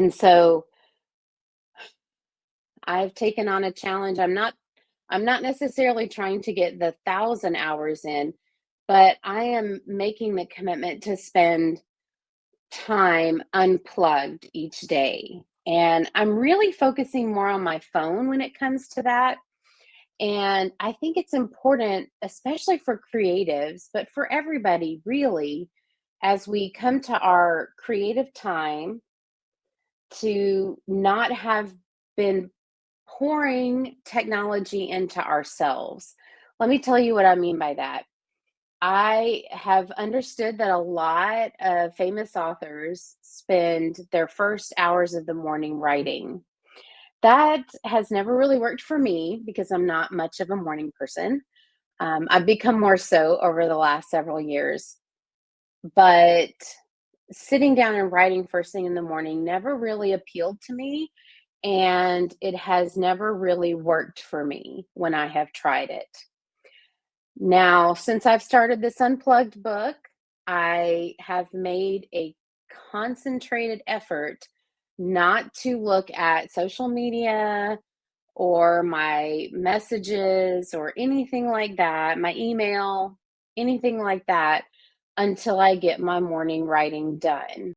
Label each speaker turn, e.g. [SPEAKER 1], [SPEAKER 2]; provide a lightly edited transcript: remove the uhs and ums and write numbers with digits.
[SPEAKER 1] And so I've taken on a challenge. I'm not necessarily trying to get the 1,000 hours in, but I am making the commitment to spend time unplugged each day. And I'm really focusing more on my phone when it comes to that. And I think it's important, especially for creatives, but for everybody really, as we come to our creative time, to not have been pouring technology into ourselves. Let me tell you what I mean by that. I have understood that a lot of famous authors spend their first hours of the morning writing. That has never really worked for me because I'm not much of a morning person. I've become more so over the last several years, but sitting down and writing first thing in the morning never really appealed to me, and it has never really worked for me when I have tried it. Now, since I've started this unplugged book, I have made a concentrated effort not to look at social media or my messages or anything like that, my email, anything like that, until I get my morning writing done.